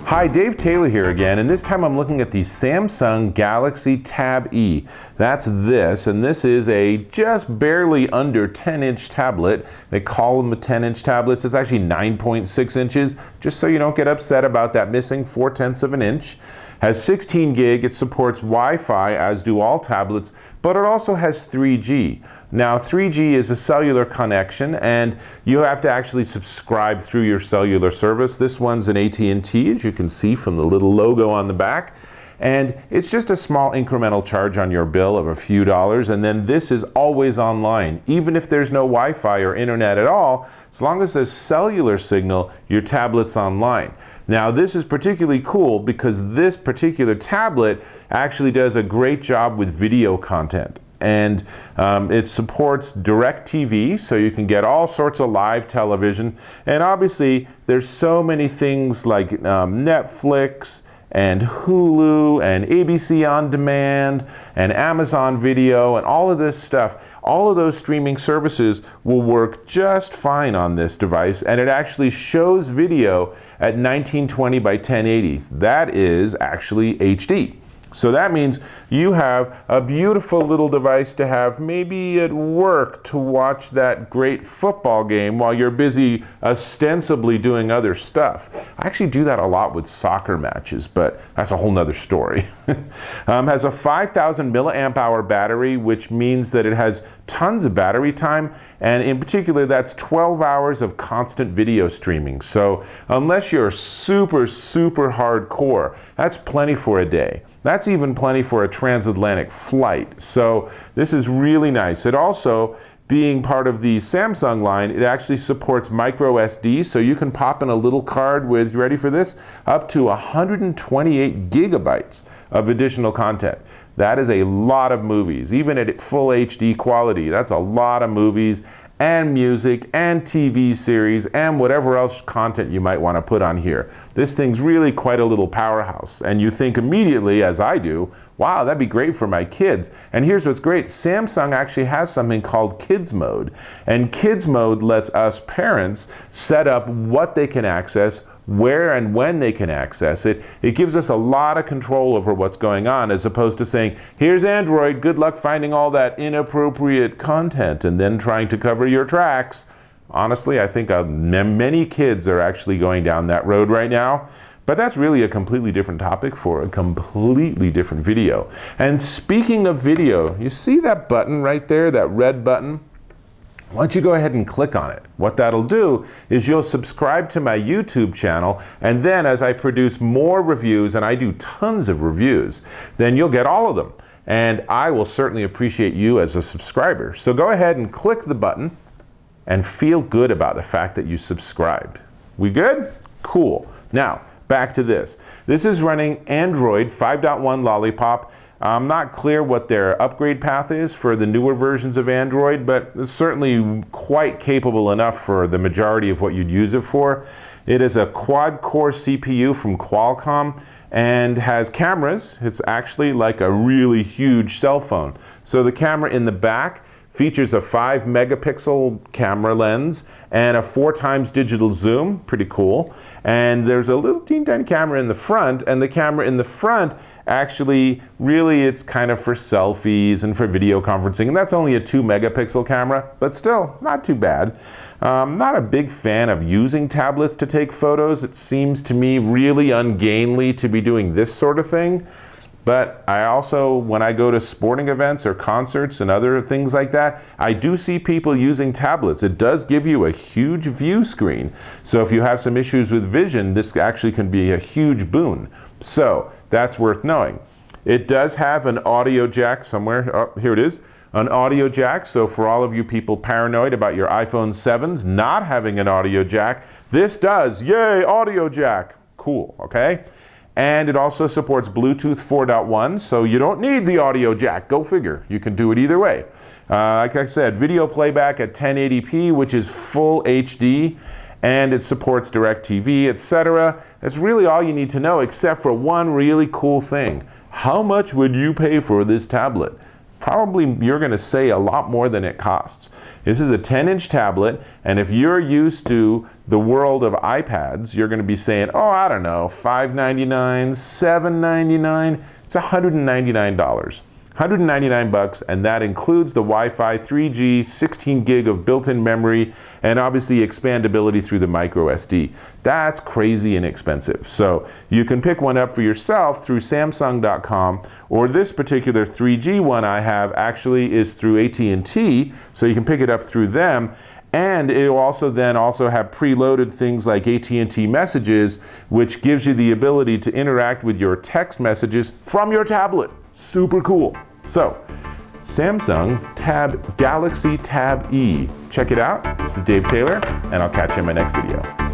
Hi, Dave Taylor here again, and this time I'm looking at the Samsung Galaxy Tab E. That's this, and this is a just barely under 10-inch tablet. They call them the 10-inch tablets. It's actually 9.6 inches, just so you don't get upset about that missing 4/10 of an inch. Has 16 gig, it supports Wi-Fi, as do all tablets, but it also has 3G. Now 3G is a cellular connection and you have to actually subscribe through your cellular service. This one's an AT&T, as you can see from the little logo on the back. And it's just a small incremental charge on your bill of a few dollars, and then this is always online. Even if there's no Wi-Fi or internet at all, as long as there's cellular signal, your tablet's online. Now this is particularly cool because this particular tablet actually does a great job with video content. And it supports DirecTV, so you can get all sorts of live television. And obviously, there's so many things like Netflix and Hulu and ABC On Demand and Amazon Video and all of this stuff. All of those streaming services will work just fine on this device, and it actually shows video at 1920 by 1080. That is actually HD. So that means you have a beautiful little device to have maybe at work to watch that great football game while you're busy ostensibly doing other stuff. I actually do that a lot with soccer matches, but that's a whole nother story. Has a 5,000 milliamp hour battery, which means that it has tons of battery time, and in particular that's 12 hours of constant video streaming. So unless you're super hardcore, that's plenty for a day. That's even plenty for a transatlantic flight. So this is really nice. It also, being part of the Samsung line, it actually supports microSD, so you can pop in a little card with, you ready for this, up to 128 gigabytes of additional content. That is a lot of movies, even at full HD quality. That's a lot of movies and music and TV series and whatever else content you might want to put on here. This thing's really quite a little powerhouse. And you think immediately, as I do, wow, that'd be great for my kids. And here's what's great. Samsung actually has something called Kids Mode. And Kids Mode lets us parents set up what they can access, where and when they can access it. It gives us a lot of control over what's going on, as opposed to saying, here's Android, good luck finding all that inappropriate content and then trying to cover your tracks. Honestly, I think many kids are actually going down that road right now. But that's really a completely different topic for a completely different video. And speaking of video, you see that button right there, that red button? Why don't you go ahead and click on it? What that'll do is you'll subscribe to my YouTube channel, and then as I produce more reviews, and I do tons of reviews, then you'll get all of them. And I will certainly appreciate you as a subscriber. So go ahead and click the button and feel good about the fact that you subscribed. We good? Cool. Now, back to this. This is running Android 5.1 Lollipop. I'm not clear what their upgrade path is for the newer versions of Android, but it's certainly quite capable enough for the majority of what you'd use it for. It is a quad-core CPU from Qualcomm and has cameras. It's actually like a really huge cell phone. So the camera in the back features a 5 megapixel camera lens and a 4x digital zoom, pretty cool. And there's a little teeny camera in the front, and the camera in the front actually, really, it's kind of for selfies and for video conferencing, and that's only a 2 megapixel camera, but still, not too bad. Not a big fan of using tablets to take photos. It seems to me really ungainly to be doing this sort of thing. But I also, when I go to sporting events or concerts and other things like that, I do see people using tablets. It does give you a huge view screen. So if you have some issues with vision, this actually can be a huge boon. So that's worth knowing. It does have an audio jack somewhere. Oh, here it is. An audio jack. So for all of you people paranoid about your iPhone 7s not having an audio jack, this does. Yay, audio jack. Cool, okay? And it also supports Bluetooth 4.1, so you don't need the audio jack. Go figure. You can do it either way. Like I said, video playback at 1080p, which is full HD, and it supports DirecTV, etc. That's really all you need to know, except for one really cool thing. How much would you pay for this tablet? probably you're going to say a lot more than it costs. This is a 10-inch tablet, and if you're used to the world of iPads, you're going to be saying, oh, I don't know, $5.99, $7.99, it's $199. 199 bucks, and that includes the Wi-Fi, 3G, 16 gig of built-in memory, and obviously expandability through the microSD. That's crazy inexpensive. So you can pick one up for yourself through Samsung.com, or this particular 3G one I have actually is through AT&T, so you can pick it up through them. And it will also have preloaded things like AT&T messages, which gives you the ability to interact with your text messages from your tablet. Super cool. So, Samsung Galaxy Tab E. Check it out. This is Dave Taylor, and I'll catch you in my next video.